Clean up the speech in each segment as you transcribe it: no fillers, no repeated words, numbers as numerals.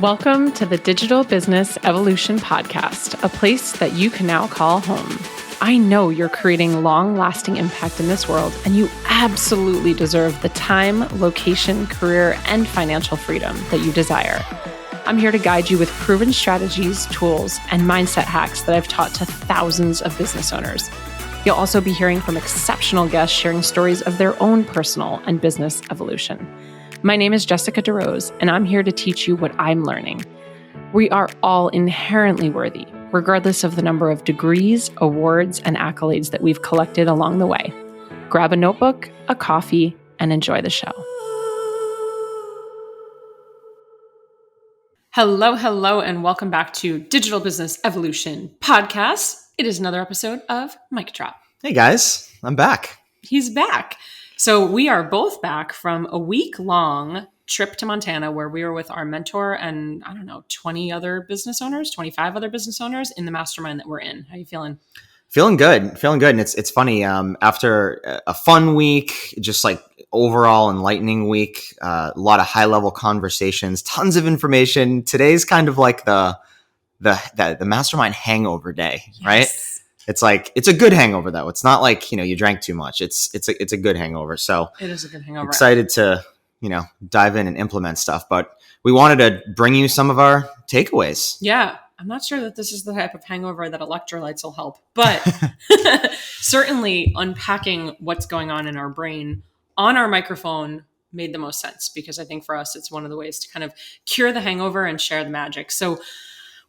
Welcome to the Digital Business Evolution Podcast, a place that you can now call home. I know you're creating long-lasting impact in this world, and you absolutely deserve the time, location, career, and financial freedom that you desire. I'm here to guide you with proven strategies, tools, and mindset hacks that I've taught to thousands of business owners. You'll also be hearing from exceptional guests sharing stories of their own personal and business evolution. My name is Jessica DeRose, and I'm here to teach you what I'm learning. We are all inherently worthy, regardless of the number of degrees, awards, and accolades that we've collected along the way. Grab a notebook, a coffee, and enjoy the show. Hello, and welcome back to Digital Business Evolution Podcast. It is another episode of Mic Drop. Hey guys, I'm back. He's back. So we are both back from a week-long trip to Montana where we were with our mentor and 20 other business owners, 25 other business owners in the mastermind that we're in. How are you feeling? Feeling good. And it's funny. After a fun week, just like overall enlightening week, a lot of high level conversations, tons of information. Today's kind of like the mastermind hangover day, yes. Right? It's a good hangover though. It's not like, you drank too much. It's a good hangover. So it is a good hangover. Excited to, dive in and implement stuff, but we wanted to bring you some of our takeaways. Yeah. I'm not sure that this is the type of hangover that electrolytes will help, but certainly unpacking what's going on in our brain on our microphone made the most sense because I think for us, it's one of the ways to kind of cure the hangover and share the magic. So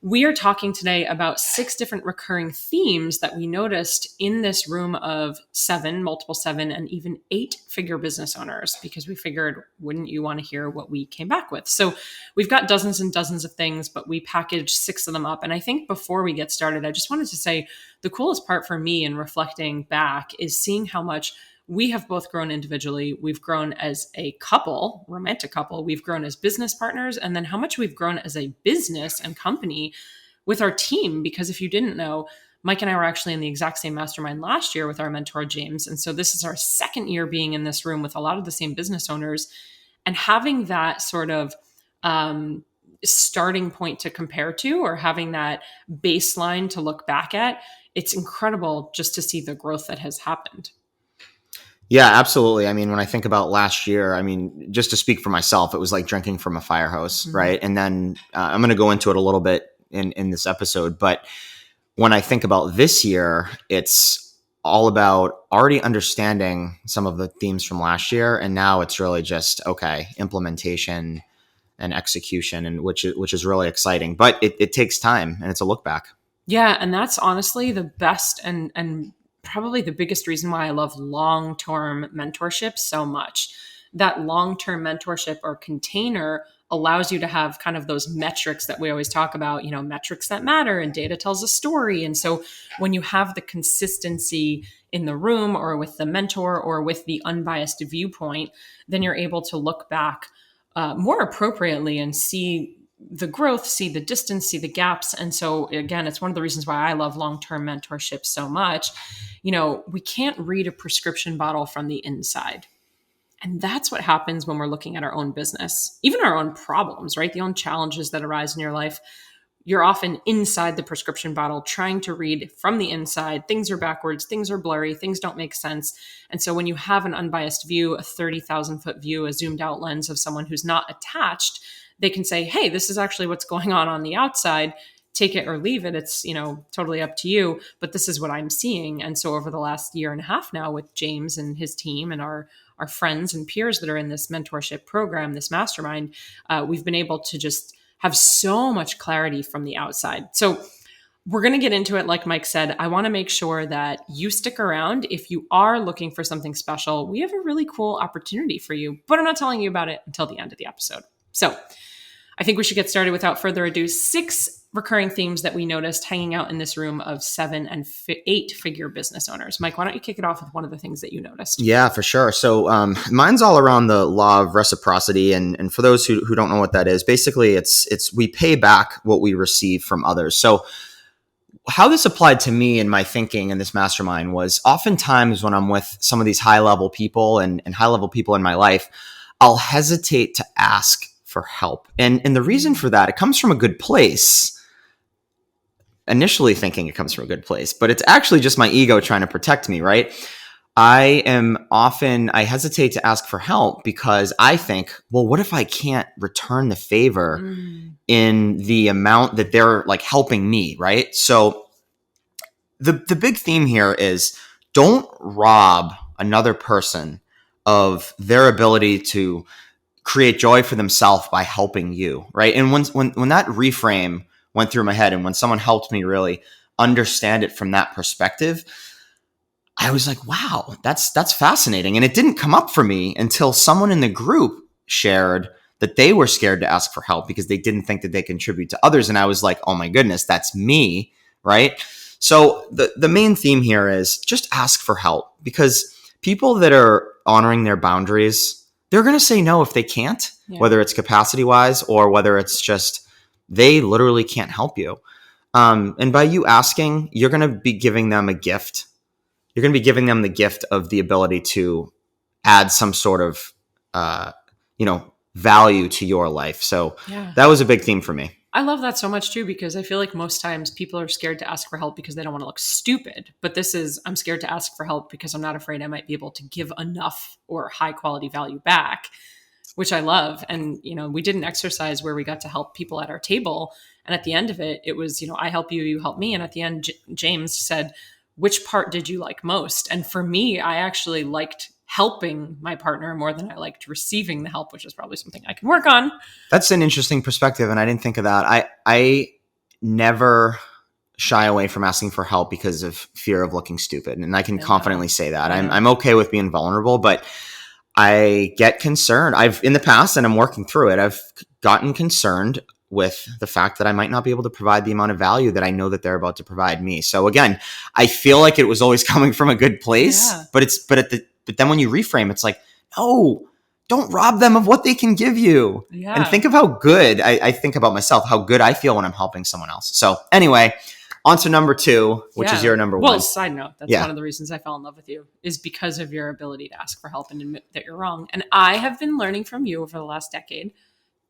we are talking today about 6 different recurring themes that we noticed in this room of 7, multiple 7, and even 8-figure business owners, because we figured, wouldn't you want to hear what we came back with? So we've got dozens and dozens of things, but we packaged 6 of them up. And I think before we get started, I just wanted to say the coolest part for me in reflecting back is seeing how much we have both grown individually. We've grown as a couple, romantic couple. We've grown as business partners. And then how much we've grown as a business and company with our team. Because if you didn't know, Mike and I were actually in the exact same mastermind last year with our mentor, James. And so this is our second year being in this room with a lot of the same business owners and having that sort of starting point to compare to, or having that baseline to look back at. It's incredible just to see the growth that has happened. Yeah, absolutely. I mean, when I think about last year, just to speak for myself, it was like drinking from a fire hose, mm-hmm. Right? And then I'm going to go into it a little bit in this episode. But when I think about this year, it's all about already understanding some of the themes from last year. And now it's really just, implementation and execution, and which is really exciting. But it takes time, and it's a look back. Yeah. And that's honestly the best and probably the biggest reason why I love long-term mentorship so much. That long-term mentorship or container allows you to have kind of those metrics that we always talk about, metrics that matter, and data tells a story. And so when you have the consistency in the room or with the mentor or with the unbiased viewpoint, then you're able to look back more appropriately and see the growth, see the distance, see the gaps. And so again, it's one of the reasons why I love long-term mentorship so much. We can't read a prescription bottle from the inside. And that's what happens when we're looking at our own business, even our own problems, right? The own challenges that arise in your life. You're often inside the prescription bottle trying to read from the inside. Things are backwards, things are blurry, things don't make sense. And so when you have an unbiased view, a 30,000-foot view, a zoomed out lens of someone who's not attached, they can say, hey, this is actually what's going on the outside. Take it or leave it. It's, totally up to you, but this is what I'm seeing. And so over the last year and a half now with James and his team and our friends and peers that are in this mentorship program, this mastermind, we've been able to just have so much clarity from the outside. So we're going to get into it. Like Mike said, I want to make sure that you stick around. If you are looking for something special, we have a really cool opportunity for you, but I'm not telling you about it until the end of the episode. So I think we should get started without further ado. 6 recurring themes that we noticed hanging out in this room of 7 and 8-figure business owners. Mike, why don't you kick it off with one of the things that you noticed? Yeah, for sure. So mine's all around the law of reciprocity. And for those who don't know what that is, basically it's we pay back what we receive from others. So how this applied to me in my thinking in this mastermind was oftentimes when I'm with some of these high-level people and high-level people in my life, I'll hesitate to ask for help. And the reason for that, it comes from a good place. Initially thinking it comes from a good place, but it's actually just my ego trying to protect me, right? I hesitate to ask for help because I think, well, what if I can't return the favor in the amount that they're like helping me, right? So the big theme here is don't rob another person of their ability to create joy for themselves by helping you, right? And when that reframe went through my head and when someone helped me really understand it from that perspective, I was like, wow, that's fascinating. And it didn't come up for me until someone in the group shared that they were scared to ask for help because they didn't think that they contribute to others. And I was like, oh my goodness, that's me, right? So the main theme here is just ask for help, because people that are honoring their boundaries, they're going to say no if they can't, whether it's capacity wise or whether it's just they literally can't help you. And by you asking, you're going to be giving them a gift. You're going to be giving them the gift of the ability to add some sort of, value to your life. So that was a big theme for me. I love that so much too, because I feel like most times people are scared to ask for help because they don't want to look stupid. But this is, I'm scared to ask for help because I'm not afraid I might be able to give enough or high quality value back, which I love. And, we did an exercise where we got to help people at our table. And at the end of it, it was, I help you, you help me. And at the end, James said, which part did you like most? And for me, I actually liked helping my partner more than I liked receiving the help, which is probably something I can work on. That's an interesting perspective. And I didn't think of that. I never shy away from asking for help because of fear of looking stupid. And I can confidently say that. I'm okay with being vulnerable, but I get concerned. In the past, and I'm working through it, I've gotten concerned with the fact that I might not be able to provide the amount of value that I know that they're about to provide me. So again, I feel like it was always coming from a good place, but then when you reframe, it's like, no, don't rob them of what they can give you. Yeah. And think of how good I think about myself, how good I feel when I'm helping someone else. So anyway, on to number 2, which is your number 1. Well, side note, that's one of the reasons I fell in love with you, is because of your ability to ask for help and admit that you're wrong. And I have been learning from you over the last decade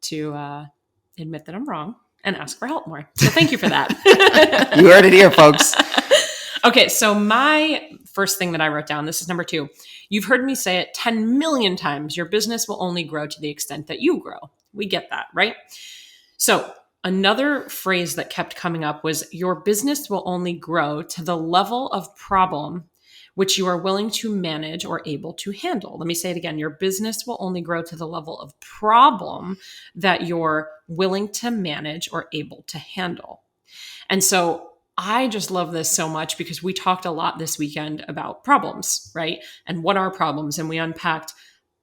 to admit that I'm wrong and ask for help more. So thank you for that. You heard it here, folks. Okay, so my first thing that I wrote down, this is number 2. You've heard me say it 10 million times. Your business will only grow to the extent that you grow. We get that, right? So another phrase that kept coming up was your business will only grow to the level of problem which you are willing to manage or able to handle. Let me say it again. Your business will only grow to the level of problem that you're willing to manage or able to handle. And so I just love this so much because we talked a lot this weekend about problems, right? And what are problems? And we unpacked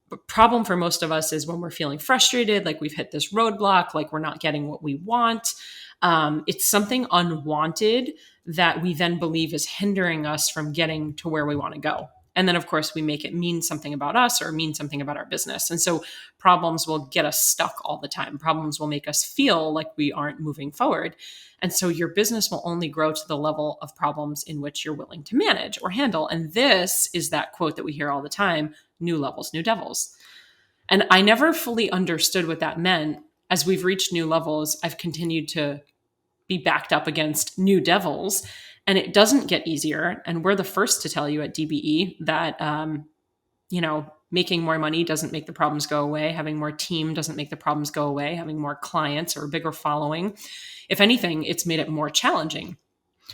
the problem for most of us is when we're feeling frustrated, like we've hit this roadblock, like we're not getting what we want. It's something unwanted that we then believe is hindering us from getting to where we want to go. And then, of course, we make it mean something about us or mean something about our business. And so problems will get us stuck all the time. Problems will make us feel like we aren't moving forward. And so your business will only grow to the level of problems in which you're willing to manage or handle. And this is that quote that we hear all the time, new levels, new devils. And I never fully understood what that meant. As we've reached new levels, I've continued to be backed up against new devils. And it doesn't get easier. And we're the first to tell you at DBE that, making more money doesn't make the problems go away. Having more team doesn't make the problems go away. Having more clients or a bigger following. If anything, it's made it more challenging.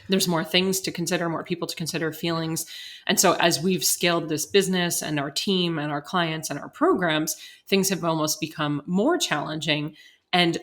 There's more things to consider, more people to consider, feelings. And so as we've scaled this business and our team and our clients and our programs, things have almost become more challenging. And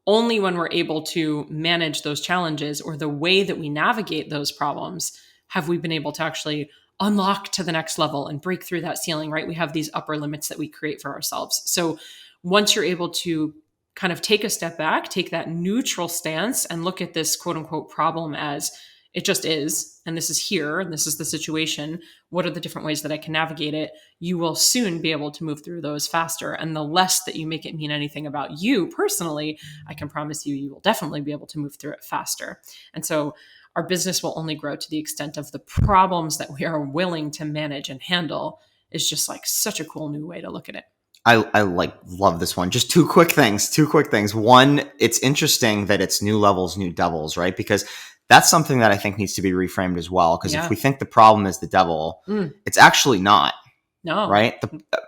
only when we're able to manage those challenges or the way that we navigate those problems have we been able to actually unlock to the next level and break through that ceiling, right? We have these upper limits that we create for ourselves. So once you're able to kind of take a step back, take that neutral stance and look at this quote unquote problem as it just is, and this is here, and this is the situation. What are the different ways that I can navigate it? You will soon be able to move through those faster. And the less that you make it mean anything about you personally, I can promise you, you will definitely be able to move through it faster. And so our business will only grow to the extent of the problems that we are willing to manage and handle is just like such a cool new way to look at it. I like love this one. Just two quick things. One, it's interesting that it's new levels, new devils, right? Because that's something that I think needs to be reframed as well. Because if we think the problem is the devil, it's actually not. No. Right?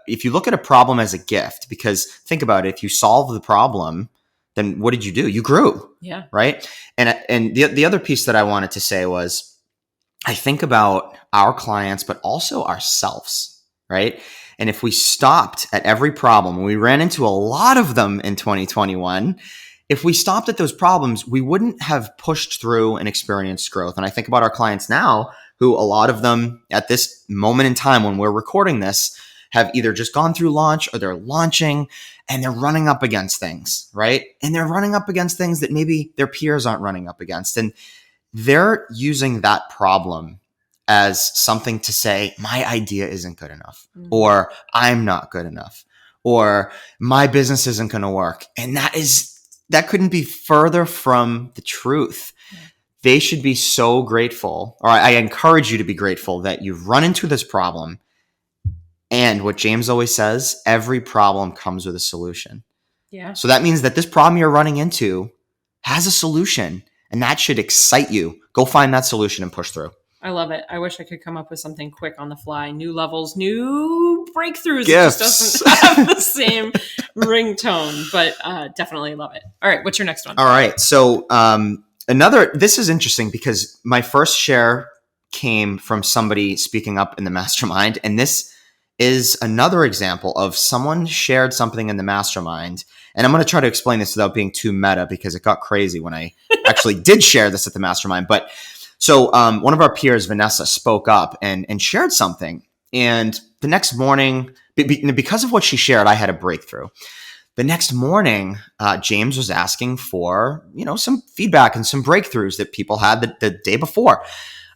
If you look at a problem as a gift, because think about it, if you solve the problem, then what did you do? You grew. Yeah. Right? And the other piece that I wanted to say was, I think about our clients, but also ourselves, right? And if we stopped at every problem, we ran into a lot of them in 2021. If we stopped at those problems, we wouldn't have pushed through and experienced growth. And I think about our clients now, who a lot of them at this moment in time when we're recording this have either just gone through launch or they're launching, and they're running up against things, right? And they're running up against things that maybe their peers aren't running up against. And they're using that problem as something to say, my idea isn't good enough, or I'm not good enough, or my business isn't going to work. And that couldn't be further from the truth. They should be so grateful, or I encourage you to be grateful that you've run into this problem. And what James always says, every problem comes with a solution. Yeah. So that means that this problem you're running into has a solution, and that should excite you. Go find that solution and push through. I love it. I wish I could come up with something quick on the fly. New levels, new breakthroughs. Gifts. It just doesn't have the same ringtone, but definitely love it. All right. What's your next one? All right. So this is interesting because my first share came from somebody speaking up in the mastermind. And this is another example of someone shared something in the mastermind. And I'm going to try to explain this without being too meta because it got crazy when I actually did share this at the mastermind. But so one of our peers, Vanessa, spoke up and shared something. And the next morning, because of what she shared, I had a breakthrough. The next morning, James was asking for, some feedback and some breakthroughs that people had the day before.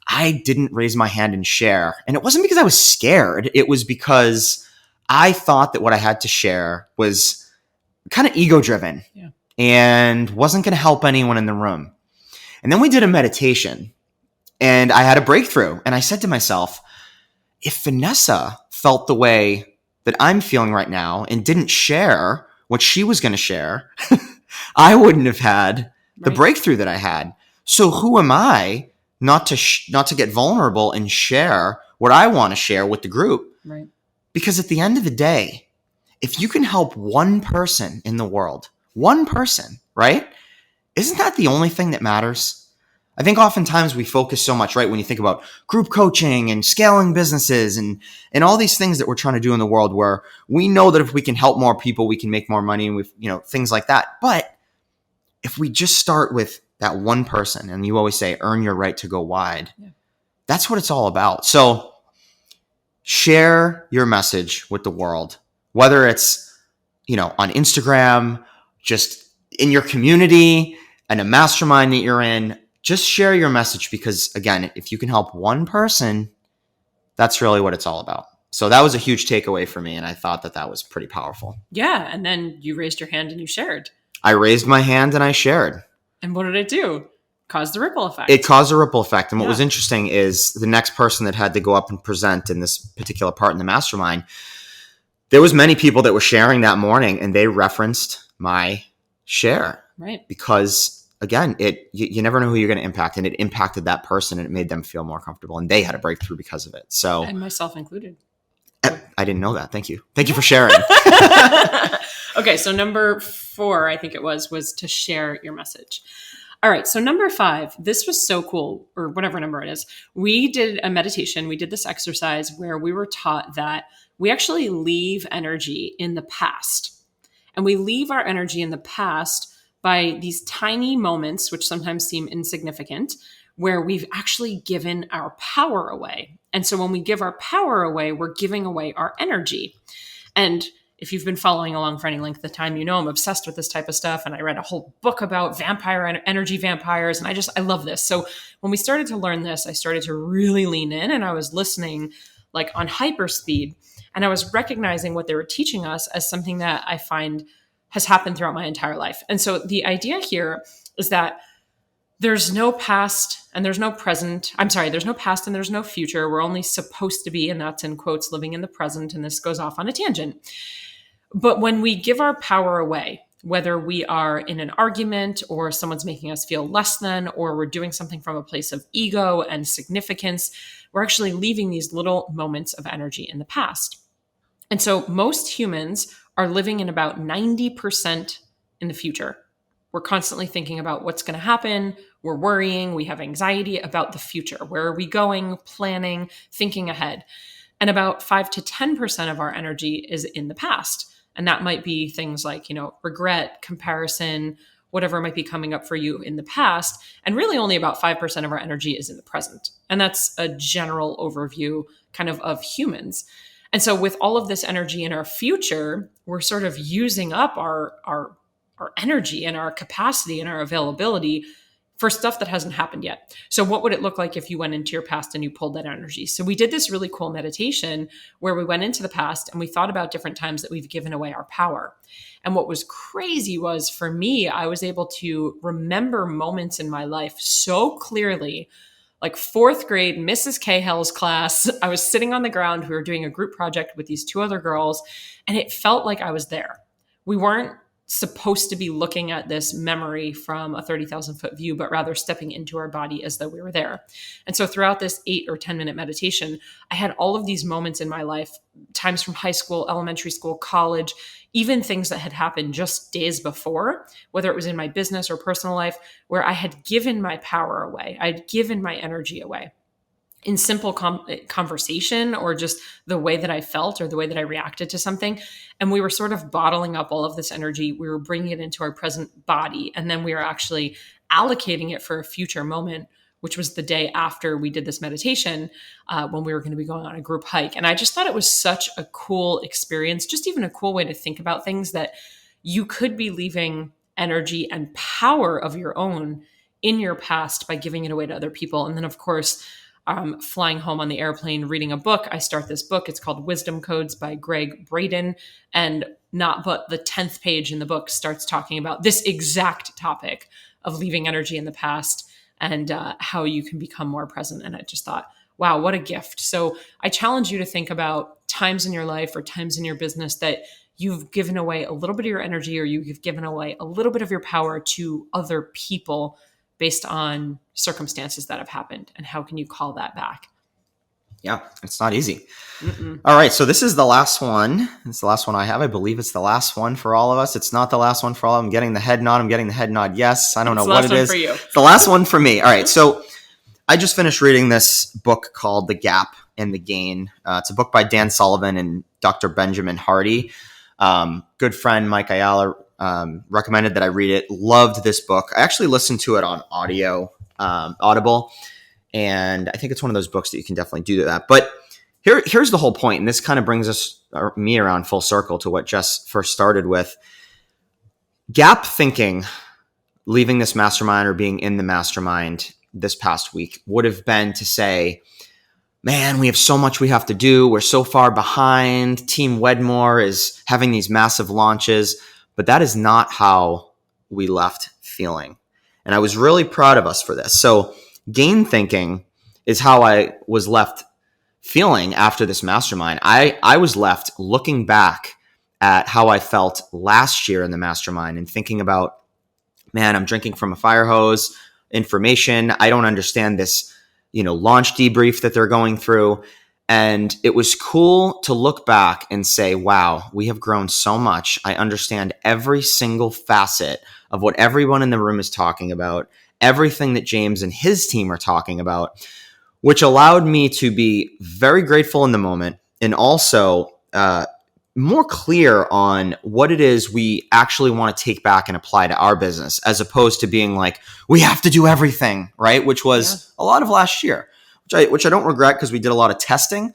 I didn't raise my hand and share. And it wasn't because I was scared. It was because I thought that what I had to share was kind of ego-driven and wasn't going to help anyone in the room. And then we did a meditation and I had a breakthrough. And I said to myself, if Vanessa felt the way that I'm feeling right now and didn't share what she was going to share, I wouldn't have had the breakthrough that I had. So who am I not to get vulnerable and share what I want to share with the group? Right. Because at the end of the day, if you can help one person in the world, one person, right? Isn't that the only thing that matters? I think oftentimes we focus so much, right? When you think about group coaching and scaling businesses and all these things that we're trying to do in the world, where we know that if we can help more people, we can make more money and things like that. But if we just start with that one person, and you always say, earn your right to go wide. Yeah. That's what it's all about. So share your message with the world, whether it's, on Instagram, just in your community and a mastermind that you're in. Just share your message because, again, if you can help one person, that's really what it's all about. So that was a huge takeaway for me, and I thought that was pretty powerful. Yeah, and then you raised your hand and you shared. I raised my hand and I shared. And what did it do? Caused the ripple effect. It caused a ripple effect. And what was interesting is the next person that had to go up and present in this particular part in the mastermind, there was many people that were sharing that morning, and they referenced my share. Right. Because again, you never know who you're going to impact, and it impacted that person and it made them feel more comfortable, and they had a breakthrough because of it. So, and myself included. I didn't know that. Thank you. Thank you for sharing. Okay. So number 4, I think it was to share your message. All right. So number 5, this was so cool, or whatever number it is. We did a meditation. We did this exercise where we were taught that we actually leave energy in the past, and we leave our energy in the past by these tiny moments, which sometimes seem insignificant, where we've actually given our power away. And so when we give our power away, we're giving away our energy. And if you've been following along for any length of time, I'm obsessed with this type of stuff. And I read a whole book about energy vampires. And I love this. So when we started to learn this, I started to really lean in, and I was listening like on hyper speed. And I was recognizing what they were teaching us as something that I find has happened throughout my entire life. And so the idea here is that there's no past and there's no present. There's no past and there's no future. We're only supposed to be, and that's in quotes, living in the present. And this goes off on a tangent. But when we give our power away, whether we are in an argument or someone's making us feel less than, or we're doing something from a place of ego and significance, we're actually leaving these little moments of energy in the past. And so most humans are living in about 90% in the future. We're constantly thinking about what's going to happen. We're worrying. We have anxiety about the future. Where are we going? Planning, thinking ahead. And about 5 to 10% of our energy is in the past. And that might be things like, regret, comparison, whatever might be coming up for you in the past. And really only about 5% of our energy is in the present. And that's a general overview kind of humans. And so with all of this energy in our future, we're sort of using up our energy and our capacity and our availability for stuff that hasn't happened yet. So what would it look like if you went into your past and you pulled that energy? So we did this really cool meditation where we went into the past and we thought about different times that we've given away our power. And what was crazy was, for me, I was able to remember moments in my life so clearly. Like fourth grade, Mrs. Cahill's class, I was sitting on the ground. We were doing a group project with these two other girls, and it felt like I was there. We weren't supposed to be looking at this memory from a 30,000 foot view, but rather stepping into our body as though we were there. And so throughout this 8 or 10-minute meditation, I had all of these moments in my life, times from high school, elementary school, college, even things that had happened just days before, whether it was in my business or personal life, where I had given my power away. I'd given my energy away in simple conversation, or just the way that I felt or the way that I reacted to something. And we were sort of bottling up all of this energy. We were bringing it into our present body. And then we were actually allocating it for a future moment, which was the day after we did this meditation, when we were going to be going on a group hike. And I just thought it was such a cool experience, just even a cool way to think about things, that you could be leaving energy and power of your own in your past by giving it away to other people. And then, of course, flying home on the airplane, reading a book. I start this book. It's called Wisdom Codes by Greg Braden. And not but the 10th page in the book starts talking about this exact topic of leaving energy in the past and how you can become more present. And I just thought, wow, what a gift. So I challenge you to think about times in your life or times in your business that you've given away a little bit of your energy, or you've given away a little bit of your power to other people based on circumstances that have happened, and how can you call that back? Yeah, it's not easy. All right, so this is the last one. It's the last one I have. I believe it's the last one for all of us. It's not the last one for all of them. I'm getting the head nod. I'm getting the head nod. Yes, I don't know what it is. It's the last one for me. All right, so I just finished reading this book called The Gap and the Gain. It's a book by Dan Sullivan and Dr. Benjamin Hardy. Good friend Mike Ayala recommended that I read it. Loved this book. I actually listened to it on Audible, and I think it's one of those books that you can definitely do that. But here's the whole point, and this kind of brings me around full circle to what Jess first started with. Gap thinking, leaving this mastermind or being in the mastermind this past week, would have been to say, man, we have so much we have to do. We're so far behind. Team Wedmore is having these massive launches. But that is not how we left feeling. And I was really proud of us for this. So gain thinking is how I was left feeling after this mastermind. I was left looking back at how I felt last year in the mastermind and thinking about, man, I'm drinking from a fire hose, information. I don't understand this, launch debrief that they're going through. And it was cool to look back and say, wow, we have grown so much. I understand every single facet of what everyone in the room is talking about, everything that James and his team are talking about, which allowed me to be very grateful in the moment and also more clear on what it is we actually want to take back and apply to our business, as opposed to being like, we have to do everything, right? Which was a lot of last year. Which I don't regret, because we did a lot of testing.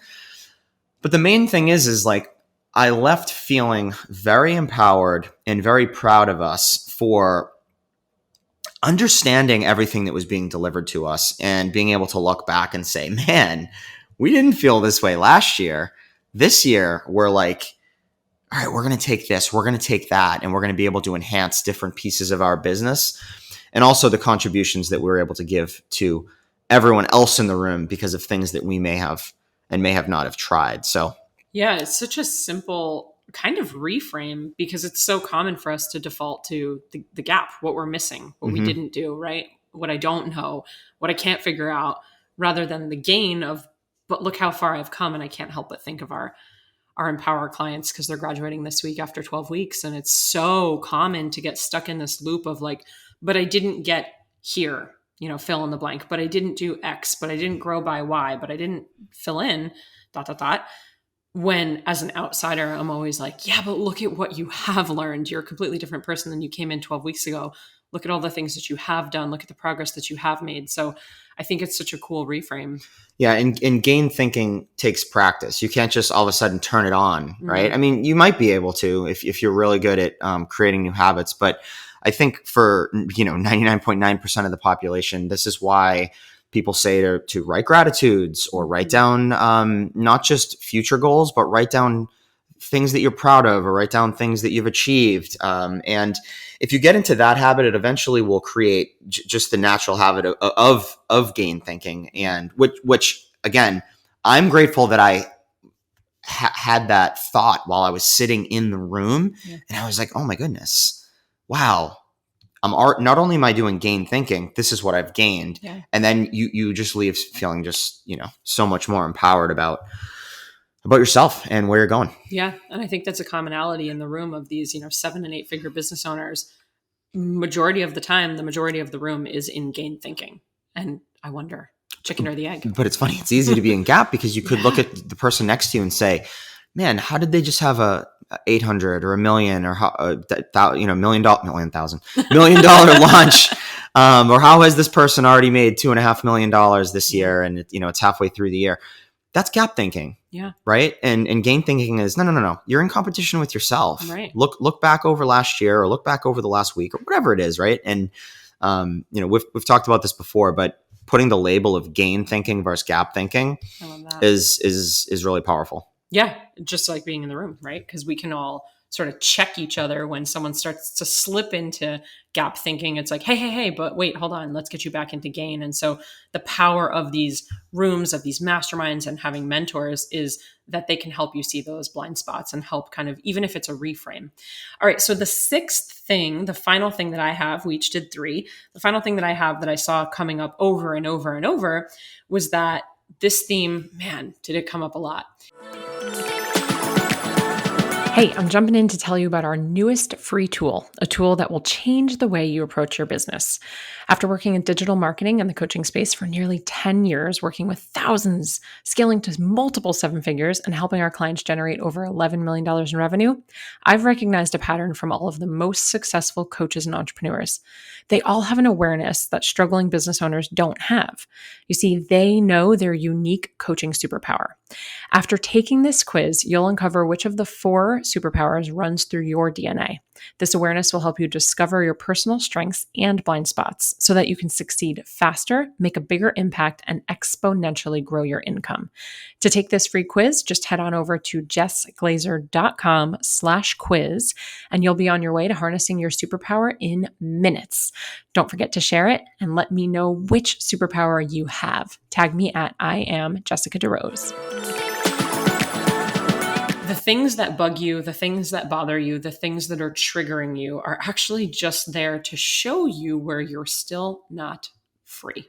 But the main thing is like, I left feeling very empowered and very proud of us for understanding everything that was being delivered to us and being able to look back and say, man, we didn't feel this way last year. This year, we're like, all right, we're going to take this, we're going to take that, and we're going to be able to enhance different pieces of our business, and also the contributions that we're able to give to everyone else in the room because of things that we may have and may have not have tried. So yeah, it's such a simple kind of reframe, because it's so common for us to default to the gap, what we're missing, what we didn't do, right? What I don't know, what I can't figure out, rather than the gain of, but look how far I've come. And I can't help but think of our Empower clients, because they're graduating this week after 12 weeks. And it's so common to get stuck in this loop of like, but I didn't get here, fill in the blank, but I didn't do X, but I didn't grow by Y, but I didn't fill in ... When as an outsider, I'm always like, yeah, but look at what you have learned. You're a completely different person than you came in 12 weeks ago. Look at all the things that you have done. Look at the progress that you have made. So I think it's such a cool reframe. Yeah. And gain thinking takes practice. You can't just all of a sudden turn it on, right? I mean, you might be able to if you're really good at creating new habits, but I think for 99.9% of the population, this is why people say to write gratitudes or write down not just future goals, but write down things that you're proud of or write down things that you've achieved. And if you get into that habit, it eventually will create just the natural habit of gain thinking. And which again, I'm grateful that I had that thought while I was sitting in the room. Yeah. And I was like, oh my goodness, wow. Not only am I doing gain thinking, this is what I've gained. Yeah. And then you just leave feeling just, so much more empowered about yourself and where you're going. Yeah. And I think that's a commonality in the room of these, 7 and 8 figure business owners. Majority of the time, the majority of the room is in gain thinking. And I wonder, chicken or the egg? But it's funny. It's easy to be in gap because you could look at the person next to you and say, man, how did they just have a 800 or $1 million or $1 million launch? Or how has this person already made $2.5 million this year? And it's halfway through the year. That's gap thinking. Yeah. Right. And gain thinking is no. You're in competition with yourself. Right. Look back over last year or look back over the last week or whatever it is. Right. And, we've talked about this before, but putting the label of gain thinking versus gap thinking is really powerful. Yeah. Just like being in the room, right? Because we can all sort of check each other when someone starts to slip into gap thinking. It's like, hey, but wait, hold on, let's get you back into gain. And so the power of these rooms, of these masterminds and having mentors is that they can help you see those blind spots and help kind of, even if it's a reframe. All right. So the sixth thing, the final thing that I have, we each did 3. The final thing that I have that I saw coming up over and over and over was that this theme, man, did it come up a lot. Hey, I'm jumping in to tell you about our newest free tool, a tool that will change the way you approach your business. After working in digital marketing and the coaching space for nearly 10 years, working with thousands, scaling to multiple 7 figures, and helping our clients generate over $11 million in revenue, I've recognized a pattern from all of the most successful coaches and entrepreneurs. They all have an awareness that struggling business owners don't have. You see, they know their unique coaching superpower. After taking this quiz, you'll uncover which of the 4 superpowers runs through your DNA. This awareness will help you discover your personal strengths and blind spots so that you can succeed faster, make a bigger impact, and exponentially grow your income. To take this free quiz, just head on over to jessglazer.com/quiz, and you'll be on your way to harnessing your superpower in minutes. Don't forget to share it and let me know which superpower you have. Tag me at I am Jessica DeRose. The things that bug you, the things that bother you, the things that are triggering you are actually just there to show you where you're still not free.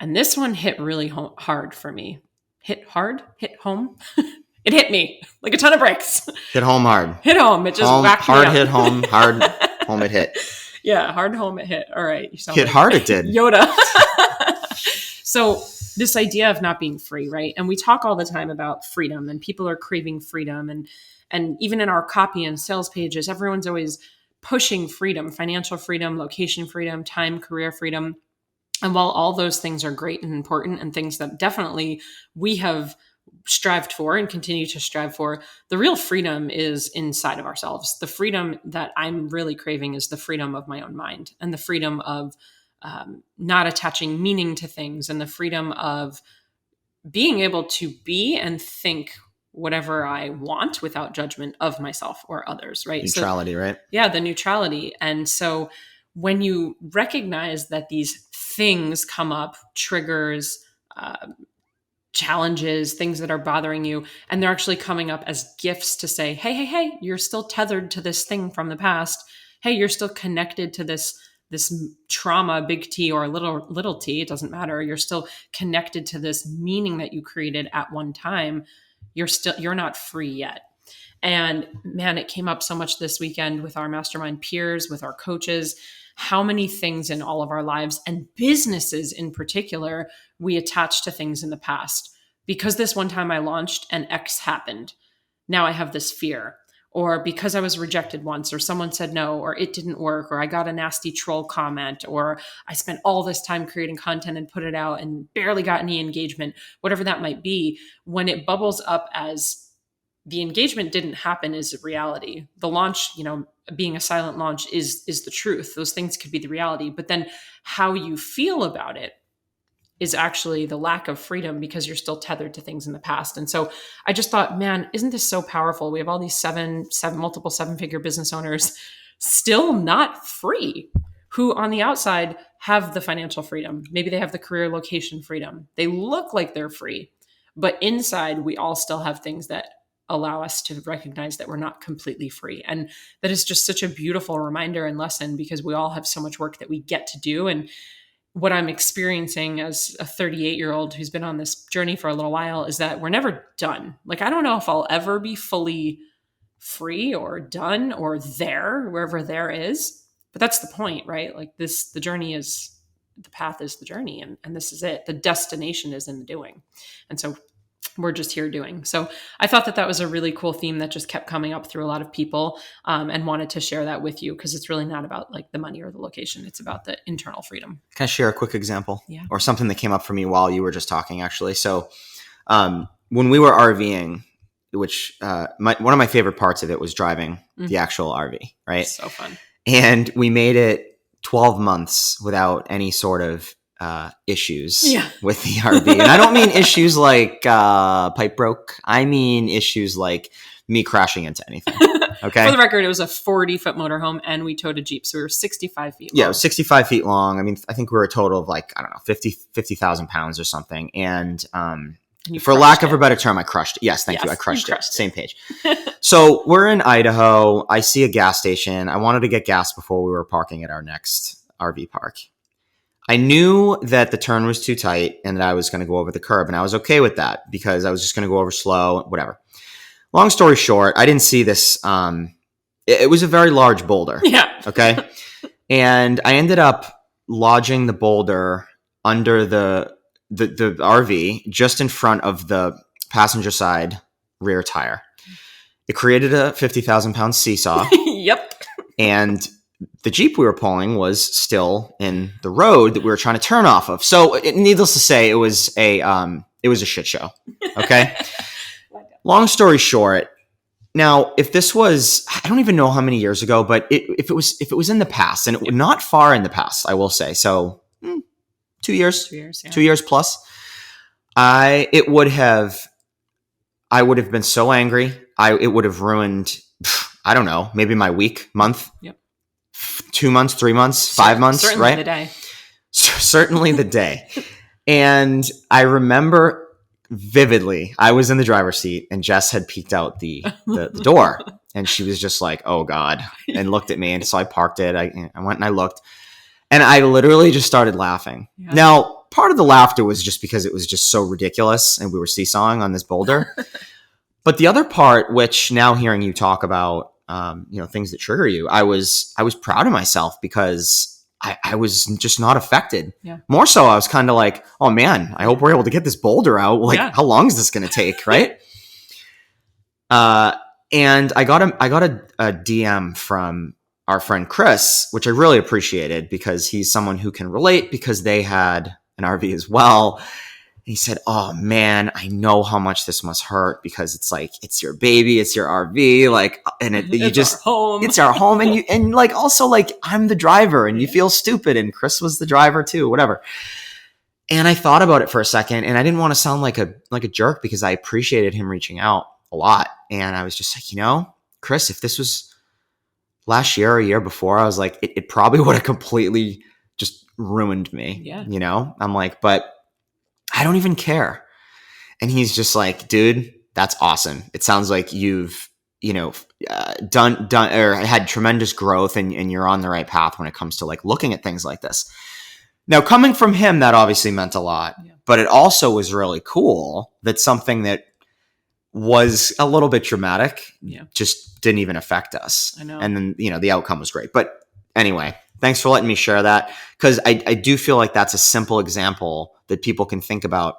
And this one hit really hard for me. Hit hard? Hit home? It hit me like a ton of bricks. Hit home hard. Hit home. It just whacked me hard up. Hit home. Hard home it hit. Yeah, hard home it hit. All right. You sound hit like hard it did. Yoda. So this idea of not being free, right? And we talk all the time about freedom, and people are craving freedom. And even in our copy and sales pages, everyone's always pushing freedom, financial freedom, location freedom, time, career freedom. And while all those things are great and important and things that definitely we have strived for and continue to strive for, the real freedom is inside of ourselves. The freedom that I'm really craving is the freedom of my own mind and the freedom of not attaching meaning to things, and the freedom of being able to be and think whatever I want without judgment of myself or others, right? Neutrality, right? Yeah, the neutrality. And so when you recognize that these things come up, triggers, challenges, things that are bothering you, and they're actually coming up as gifts to say, hey, you're still tethered to this thing from the past. Hey, you're still connected to this trauma, big T or little t, it doesn't matter. You're still connected to this meaning that you created at one time. You're not free yet. And man, it came up so much this weekend with our mastermind peers, with our coaches, how many things in all of our lives and businesses in particular, we attach to things in the past. Because this one time I launched and X happened, now I have this fear. Or because I was rejected once, or someone said no, or it didn't work, or I got a nasty troll comment, or I spent all this time creating content and put it out and barely got any engagement, whatever that might be, when it bubbles up as the engagement didn't happen is a reality. The launch, being a silent launch is the truth. Those things could be the reality, but then how you feel about it is actually the lack of freedom because you're still tethered to things in the past. And so I just thought, man, isn't this so powerful? We have all these multiple seven-figure business owners still not free, who on the outside have the financial freedom. Maybe they have the career location freedom. They look like they're free, but inside we all still have things that allow us to recognize that we're not completely free. And that is just such a beautiful reminder and lesson because we all have so much work that we get to do. And what I'm experiencing as a 38-year-old who's been on this journey for a little while is that we're never done. Like, I don't know if I'll ever be fully free or done or there, wherever there is, but that's the point, right? Like the path is the journey, and this is it. The destination is in the doing. And so we're just here doing. So I thought that was a really cool theme that just kept coming up through a lot of people, and wanted to share that with you because it's really not about like the money or the location. It's about the internal freedom. Can I share a quick example? Yeah. Or something that came up for me while you were just talking, actually. So when we were RVing, which one of my favorite parts of it was driving the actual RV, right? So fun. And we made it 12 months without any sort of issues with the RV. And I don't mean issues like pipe broke. I mean issues like me crashing into anything. Okay. For the record, it was a 40-foot motorhome and we towed a Jeep. So we were 65 feet long. Yeah, it was 65 feet long. I mean, I think we were a total of like, I don't know, 50,000 pounds or something. And for lack of a better term, I crushed it. Yes, thank you. I crushed it. Same page. So we're in Idaho. I see a gas station. I wanted to get gas before we were parking at our next RV park. I knew that the turn was too tight and that I was going to go over the curb, and I was okay with that because I was just going to go over slow, whatever. Long story short, I didn't see this. It was a very large boulder. Yeah. Okay. And I ended up lodging the boulder under the RV just in front of the passenger side rear tire. It created a 50,000 pound seesaw. Yep. And the Jeep we were pulling was still in the road that we were trying to turn off of. So needless to say, it was a shit show. Okay. Long story short. Now, if this was, I don't even know how many years ago, but if it was in the past, and it was not far in the past, I will say. So 2 years, 2 years plus, I would have been so angry. It would have ruined, I don't know, maybe my week, month. Yep. 2 months, 3 months, 5 months, certainly right? The day. Certainly the day. And I remember vividly, I was in the driver's seat and Jess had peeked out the door and she was just like, oh God, and looked at me. And so I parked it. I went and I looked and I literally just started laughing. Yeah. Now, part of the laughter was just because it was just so ridiculous and we were seesawing on this boulder. But the other part, which now hearing you talk about, things that trigger you, I was proud of myself because I was just not affected. Yeah. More so, I was kind of like, oh man, I hope we're able to get this boulder out. Like, how long is this going to take? Right. And I got a DM from our friend Chris, which I really appreciated because he's someone who can relate because they had an RV as well. He said, oh man, I know how much this must hurt because it's like, it's your baby, it's your RV, like, and it's our home. And like, also like, I'm the driver and you feel stupid and Chris was the driver too, whatever. And I thought about it for a second and I didn't want to sound like a jerk because I appreciated him reaching out a lot. And I was just like, Chris, if this was last year or a year before, I was like, it probably would have completely just ruined me. Yeah. I'm like, but I don't even care. And he's just like, dude, that's awesome. It sounds like you've, done or had tremendous growth and you're on the right path when it comes to like looking at things like this. Now, coming from him, that obviously meant a lot, but it also was really cool that something that was a little bit dramatic just didn't even affect us. I know. And then, the outcome was great. But anyway, thanks for letting me share that, because I do feel like that's a simple example that people can think about,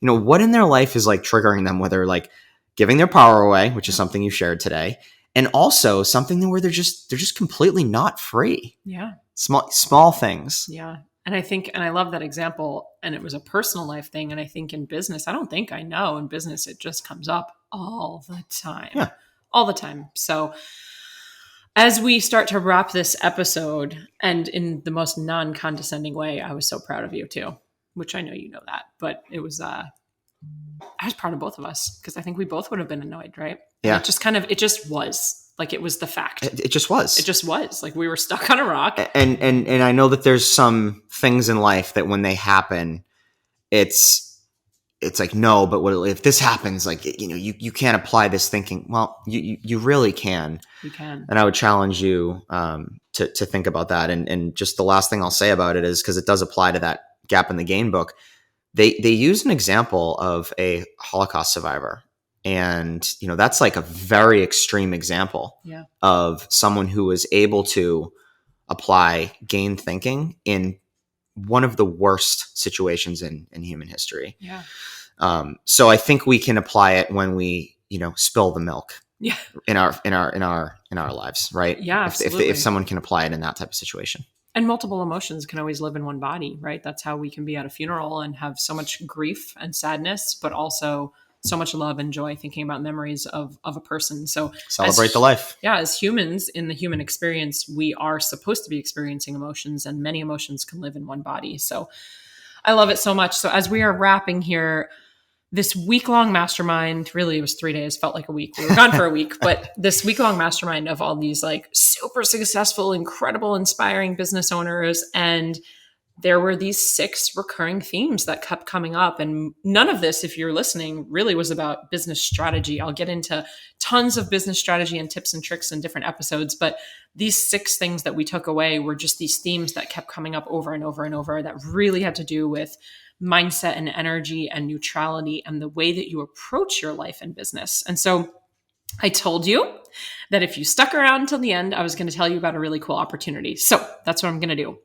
what in their life is like triggering them, whether like giving their power away, which is something you shared today, and also something where they're just completely not free. Yeah. Small things. Yeah. And I love that example, and it was a personal life thing. And I think in business, I know in business, it just comes up all the time. Yeah. All the time. So as we start to wrap this episode, and in the most non-condescending way, I was so proud of you too, which I know you know that, but it was, I was proud of both of us because I think we both would have been annoyed, right? Yeah. It just was. Like it was the fact. It just was. It just was. Like we were stuck on a rock. And I know that there's some things in life that when they happen, it's like, no, but what if this happens? Like, you can't apply this thinking. Well, you really can. You can. And I would challenge you to think about that. And just the last thing I'll say about it is, because it does apply to that Gap in the Gain book. They use an example of a Holocaust survivor. And, that's like a very extreme example of someone who was able to apply gain thinking in one of the worst situations in human history. Yeah. So I think we can apply it when we, spill the milk in our lives, right? Yeah, absolutely. If someone can apply it in that type of situation. And multiple emotions can always live in one body, right? That's how we can be at a funeral and have so much grief and sadness, but also so much love and joy thinking about memories of a person. So celebrate the life. Yeah. As humans in the human experience, we are supposed to be experiencing emotions, and many emotions can live in one body. So I love it so much. So as we are wrapping here, this week-long mastermind, really it was 3 days, felt like a week. We were gone for a week, but this week-long mastermind of all these like super successful, incredible, inspiring business owners. And there were these 6 recurring themes that kept coming up. And none of this, if you're listening, really was about business strategy. I'll get into tons of business strategy and tips and tricks in different episodes. But these 6 things that we took away were just these themes that kept coming up over and over and over that really had to do with mindset and energy and neutrality and the way that you approach your life and business. And so I told you that if you stuck around until the end, I was going to tell you about a really cool opportunity. So that's what I'm going to do.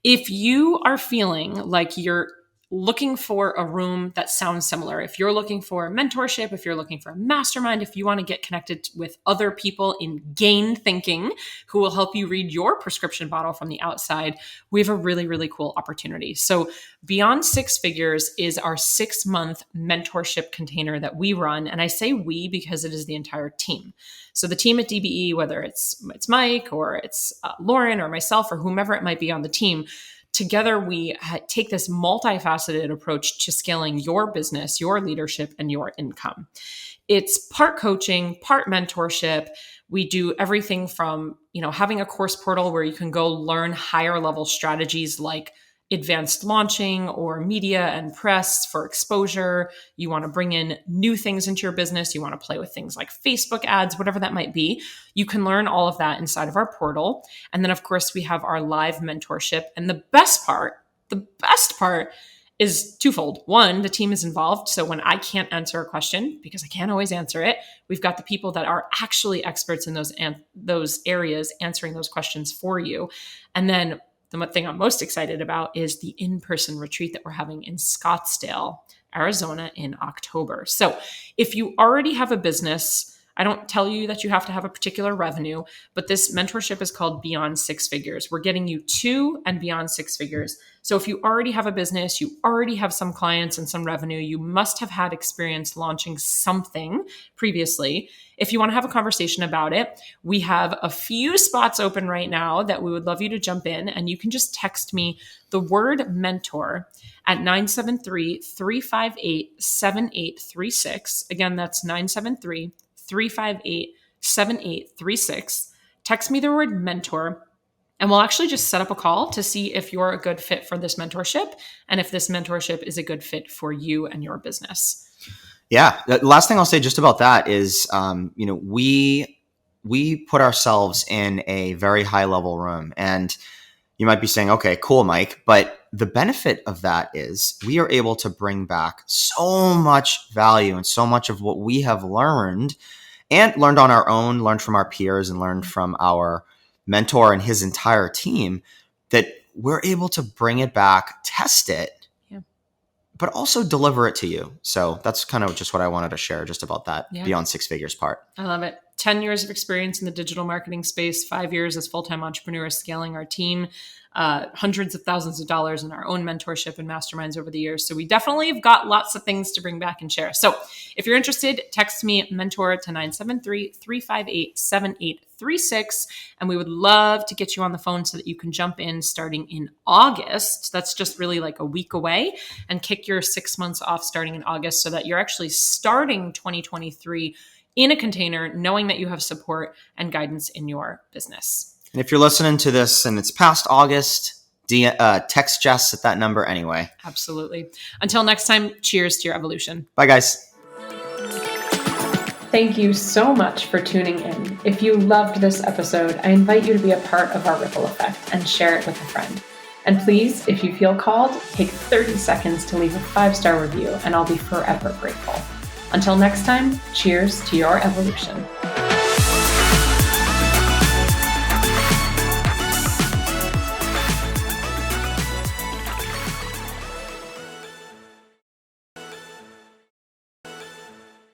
If you are feeling like you're looking for a room that sounds similar, if you're looking for mentorship, if you're looking for a mastermind, if you want to get connected with other people in gain thinking who will help you read your prescription bottle from the outside, we have a really, really cool opportunity. So Beyond Six Figures is our 6-month mentorship container that we run. And I say we because it is the entire team. So the team at DBE, whether it's Mike or it's Lauren or myself or whomever it might be on the team, together, we take this multifaceted approach to scaling your business, your leadership, and your income. It's part coaching, part mentorship. We do everything from, having a course portal where you can go learn higher level strategies like advanced launching or media and press for exposure. You want to bring in new things into your business. You want to play with things like Facebook ads, whatever that might be. You can learn all of that inside of our portal. And then of course we have our live mentorship. And the best part is twofold. One, the team is involved. So when I can't answer a question, because I can't always answer it, we've got the people that are actually experts in those areas answering those questions for you. And then the thing I'm most excited about is the in-person retreat that we're having in Scottsdale, Arizona in October. So if you already have a business, I don't tell you that you have to have a particular revenue, but this mentorship is called Beyond Six Figures. We're getting you to and beyond 6 figures. So if you already have a business, you already have some clients and some revenue, you must have had experience launching something previously. If you want to have a conversation about it, we have a few spots open right now that we would love you to jump in. And you can just text me the word mentor at 973-358-7836. Again, that's 973-358-7836. Text me the word mentor, and we'll actually just set up a call to see if you're a good fit for this mentorship and if this mentorship is a good fit for you and your business. Yeah. The last thing I'll say just about that is, we put ourselves in a very high level room, and you might be saying, okay, cool, Mike. But the benefit of that is we are able to bring back so much value and so much of what we have learned and learned on our own, learned from our peers and learned from our mentor and his entire team, that we're able to bring it back, test it, but also deliver it to you. So that's kind of just what I wanted to share just about that beyond six figures part. I love it. 10 years of experience in the digital marketing space, 5 years as full-time entrepreneurs scaling our team, hundreds of thousands of dollars in our own mentorship and masterminds over the years. So we definitely have got lots of things to bring back and share. So if you're interested, text me mentor to 973-358-7836. And we would love to get you on the phone so that you can jump in starting in August. That's just really like a week away, and kick your 6 months off starting in August so that you're actually starting 2023 in a container, knowing that you have support and guidance in your business. And if you're listening to this and it's past August, text Jess at that number anyway. Absolutely. Until next time, cheers to your evolution. Bye, guys. Thank you so much for tuning in. If you loved this episode, I invite you to be a part of our ripple effect and share it with a friend. And please, if you feel called, take 30 seconds to leave a 5-star review, and I'll be forever grateful. Until next time, cheers to your evolution.